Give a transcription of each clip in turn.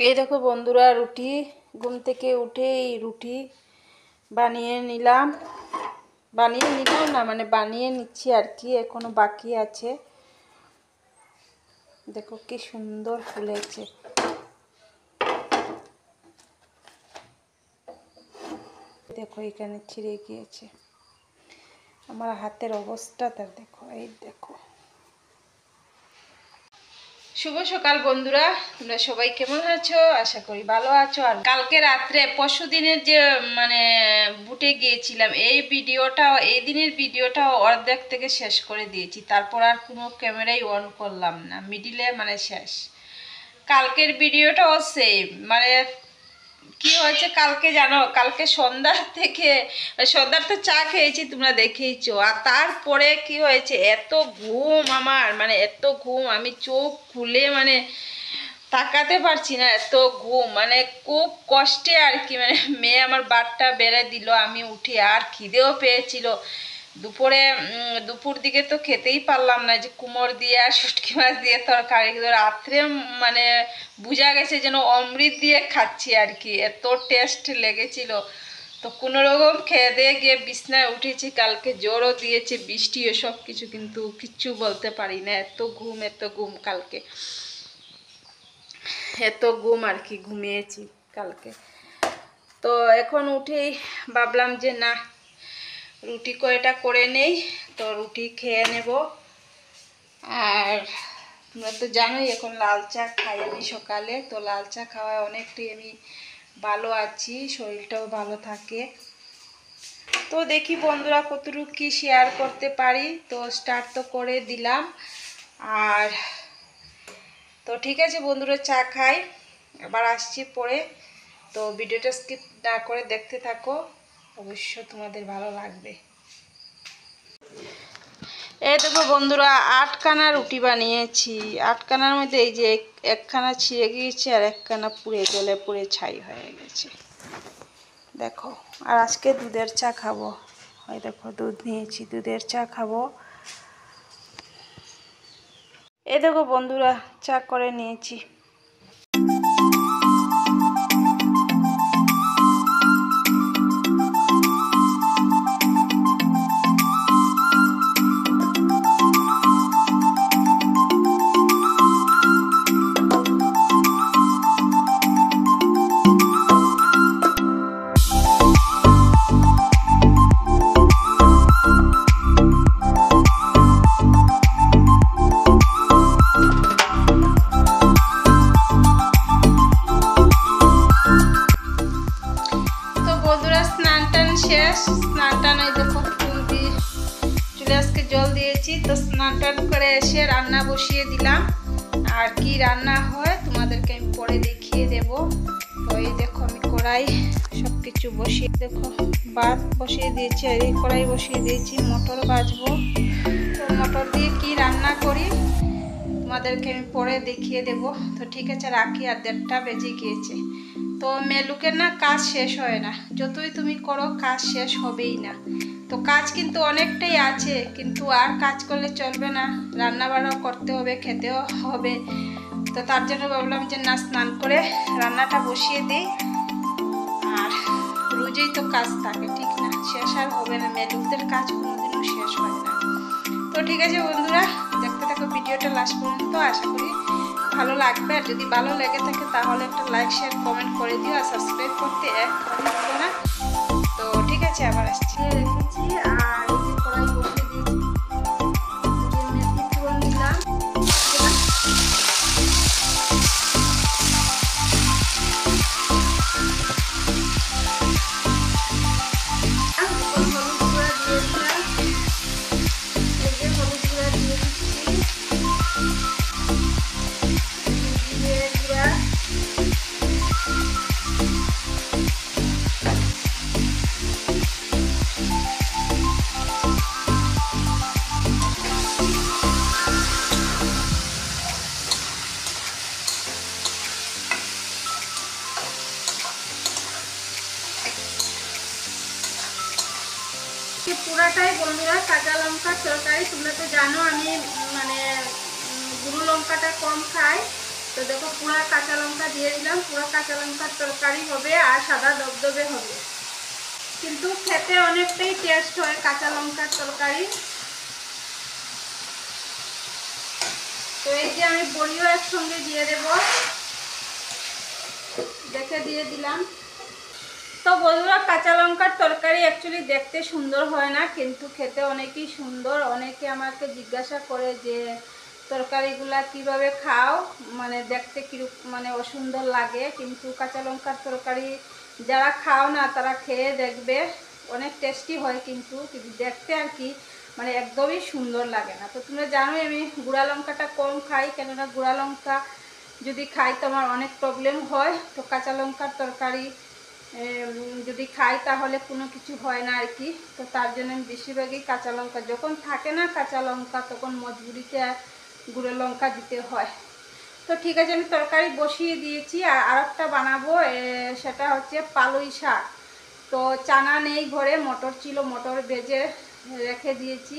এই দেখো বন্ধুরা, রুটি ঘুম থেকে উঠে এই রুটি বানিয়ে নিলাম। না, মানে বানিয়ে নিচ্ছি আর কি, এখনো বাকি আছে। দেখো কি সুন্দর ফুলেছে। দেখো এখানে ছিঁড়ে গিয়েছে। আমার হাতের অবস্থা তার দেখো, এই দেখো। শুভ সকাল বন্ধুরা, তোমরা সবাই কেমন আছো? আশা করি ভালো আছো। আর কালকে রাত্রে পরশু দিনের যে মানে বুটে গিয়েছিলাম, এই দিনের ভিডিওটাও অর্ধেক থেকে শেষ করে দিয়েছি। তারপর আর কোনো ক্যামেরাই অন করলাম না, মিডিলে মানে শেষ। কালকের ভিডিওটাও সেম, মানে কি হয়েছে কালকে জানো, কালকে সন্ধ্যার তো চা খেয়েছি, তোমরা দেখেইছো। আর তারপরে কি হয়েছে, এত ঘুম আমার, মানে এত ঘুম, আমি চোখ খুলে মানে তাকাতে পারছি না, এত ঘুম, মানে খুব কষ্টে আর কি। মানে মেয়ে আমার বারটা বেড়ে দিল, আমি উঠি, আর খিদেও পেয়েছিল দুপুর দিকে তো খেতেই পারলাম না, যে কুমড় দিয়ে আর শুটকি মাছ দিয়ে তরকারি। রাত্রে মানে বোঝা গেছে যেন অমৃত দিয়ে খাচ্ছি আর কি, এত টেস্ট লেগেছিল। তো কোনো রকম খেয়ে দিয়ে গিয়ে বিছনায় উঠেছি। কালকে জ্বরও দিয়েছে, বৃষ্টি, এসব কিছু, কিন্তু কিচ্ছু বলতে পারি না, এত ঘুম কালকে, এত ঘুম আর কি, ঘুমিয়েছি কালকে। তো এখন উঠেই ভাবলাম যে না, রুটি কয়টা করে নেই, তো রুটি খেয়ে নেব। আর তোমরা তো জানোই এখন লাল চা খাই আমি সকালে, তো লাল চা খাওয়ায় অনেকটাই আমি ভালো আছি, শরীরটাও ভালো থাকে। তো দেখি বন্ধুরা কতটুকু কি শেয়ার করতে পারি। তো স্টার্ট তো করে দিলাম। আর তো ঠিক আছে বন্ধুরা, চা খাই, আবার আসছি পরে। তো ভিডিওটা স্কিপ না করে দেখতে থাকো, অবশ্য তোমাদের ভালো লাগবে। এই দেখো বন্ধুরা, 8খানা রুটি বানিয়েছি। 8খানার মধ্যে এই যে একখানা ছিঁড়ে গিয়েছে, আর একখানা পুড়ে জলে পুড়ে ছাই হয়ে গেছে, দেখো। আর আজকে দুধের চা খাবো। ওই দেখো দুধ নিয়েছি, দুধের চা খাবো। এই দেখো বন্ধুরা, চা করে নিয়েছি। শেষ স্নান টান, এই দেখো ফুল দিয়ে চুলে আজকে জল দিয়েছি। তো স্নান টান করে এসে রান্না বসিয়ে দিলাম। আর কি রান্না হয় তোমাদেরকে আমি পরে দেখিয়ে দেব। তো এই দেখো আমি কড়াই সব কিছু বসিয়ে, দেখো ভাত বসিয়ে দিয়েছি, আর এই কড়াই বসিয়ে দিয়েছি, মটর ভাজবো। তো মটর দিয়ে কি রান্না করি তোমাদেরকে আমি পরে দেখিয়ে দেব। তো ঠিক আছে, রাখি, আর 1:30 বেজে গিয়েছে। তো মেলুকের না কাজ শেষ হয় না, যতই তুমি করো কাজ শেষ হবেই না। তো কাজ কিন্তু অনেকটাই আছে, কিন্তু আর কাজ করলে চলবে না, রান্না বান্নাও করতে হবে, খেতেও হবে। তো তার জন্য ভাবলাম যে না, স্নান করে রান্নাটা বসিয়ে দিই। আর রোজই তো কাজ থাকে, ঠিক না, শেষ আর হবে না, মেলুকদের কাজ কোনোদিনও শেষ হয় না। তো ঠিক আছে বন্ধুরা, দেখতে থাকো ভিডিওটা লাস্ট পর্যন্ত, আশা করি ভালো লাগবে। আর যদি ভালো লেগে থাকে তাহলে একটা লাইক শেয়ার কমেন্ট করে দিও, আর সাবস্ক্রাইব করতে একদম ভুলো না। তো ঠিক আছে, আবার আসছি। রেখেছি, আর এই যে কড়াই বসিয়ে দিয়েছি, মেথি ফোড়ন দিলাম। পুরাটাই বন্ধুরা কাঁচা লঙ্কার তরকারি। তোমরা তো জানো আমি মানে গুঁড়ো লঙ্কাটা কম খাই, তো দেখো পুরা কাঁচা লঙ্কা দিয়ে দিলাম। পুরা কাঁচা লঙ্কার তরকারি হবে আর সাদা দবদবে হবে, কিন্তু খেতে অনেকটাই টেস্ট হয় কাঁচা লঙ্কার তরকারি। তো এই যে আমি বড়িও একসঙ্গে দিয়ে দেব, দেখে দিয়ে দিলাম। তো বন্ধুরা, কাঁচা লঙ্কার তরকারি অ্যাকচুয়ালি দেখতে সুন্দর হয় না, কিন্তু খেতে অনেকই সুন্দর। অনেকে আমাকে জিজ্ঞাসা করে যে তরকারিগুলা কিভাবে খাও, মানে দেখতে কিরকম মানে অসুন্দর লাগে, কিন্তু কাঁচা লঙ্কার তরকারি যারা খাও না তারা খেয়ে দেখবে, অনেক টেস্টি হয়, কিন্তু দেখতে আর কি মানে একদমই সুন্দর লাগে না। তো তোমরা জানোই আমি গুঁড়া লঙ্কাটা কম খাই, কেননা গুঁড়া লঙ্কা যদি খাই তো আমার অনেক প্রবলেম হয়। তো কাঁচা লঙ্কার তরকারি যদি খাই তাহলে কোনো কিছু হয় না আর কি। তো তার জন্য আমি বেশিরভাগই কাঁচা লঙ্কা, যখন থাকে না কাঁচা লঙ্কা তখন মজবুরিতে গুঁড়ো লঙ্কা দিতে হয়। তো ঠিক আছে, আমি তরকারি বসিয়ে দিয়েছি। আর আরেকটা বানাবো, সেটা হচ্ছে পালুই শাক। তো চানা নেই ঘরে, মটর ছিল, মটর ভেজে রেখে দিয়েছি।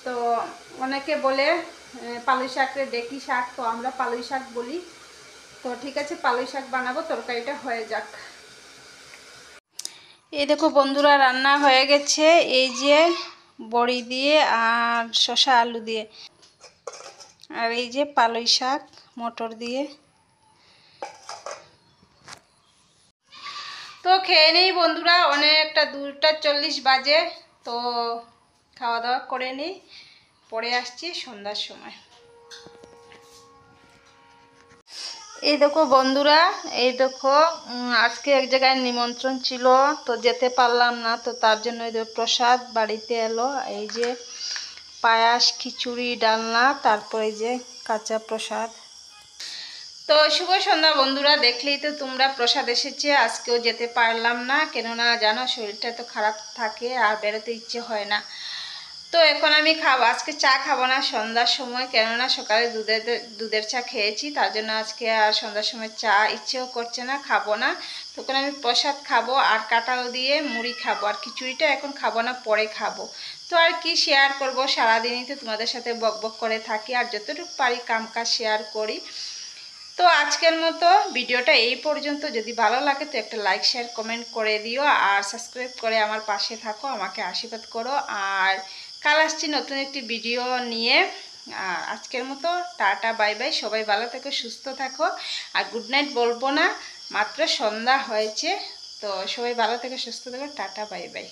তো অনেকে বলে পালুই শাকরে ডেকি শাক, তো আমরা পালুই শাক বলি। তো ঠিক আছে, পালুই শাক বানাবো, তরকারিটা হয়ে যাক। এই দেখো বন্ধুরা, রান্না হয়ে গেছে। এই যে বড়ি দিয়ে আর শসা আলু দিয়ে, আর এই যে পালুই শাক মটর দিয়ে। তো খেয়ে নেই বন্ধুরা, অনেকটা 2টা 40 বাজে। তো খাওয়া দাওয়া করে নিই, পরে আসছি সন্ধ্যার সময়। এই দেখো বন্ধুরা, এই দেখো আজকে এক জায়গায় নিমন্ত্রণ ছিল, তো যেতে পারলাম না। তো তার জন্য এই প্রসাদ বাড়িতে এলো, এই যে পায়াস, খিচুড়ি, ডালনা, তারপর এই যে কাঁচা প্রসাদ। তো শুভ সন্ধ্যা বন্ধুরা, দেখলেই তো তোমরা প্রসাদ এসেছে। আজকেও যেতে পারলাম না, কেননা জানো শরীরটা তো খারাপ থাকে আর বেরোতে ইচ্ছে হয় না। তো এখন আমি খাবো, আজকে চা খাবো না সন্ধ্যার সময়, কেননা সকালে দুধের চা খেয়েছি, তার জন্য আজকে আর সন্ধ্যার সময় চা ইচ্ছেও করছে না, খাবো না। তখন আমি প্রসাদ খাবো আর কাঁঠাল দিয়ে মুড়ি খাবো, আর খিচুড়িটা এখন খাবো না, পরে খাবো। তো আর কি শেয়ার করবো, সারাদিনই তো তোমাদের সাথে বকবক করে থাকি, আর যতটুকু পারি কামকাজ শেয়ার করি। তো আজকের মতো ভিডিওটা এই পর্যন্ত। যদি ভালো লাগে তো একটা লাইক শেয়ার কমেন্ট করে দিও, আর সাবস্ক্রাইব করে আমার পাশে থাকো, আমাকে আশীর্বাদ করো। আর কাল আসছি নতুন একটি ভিডিও নিয়ে। আজকের মতো টাটা বাই বাই, সবাই ভালো থেকো, সুস্থ থাকো। আর গুড নাইট বলবো না, মাত্র সন্ধ্যা হয়েছে। তো সবাই ভালো থেকো, সুস্থ থাকো, টাটা বাই বাই।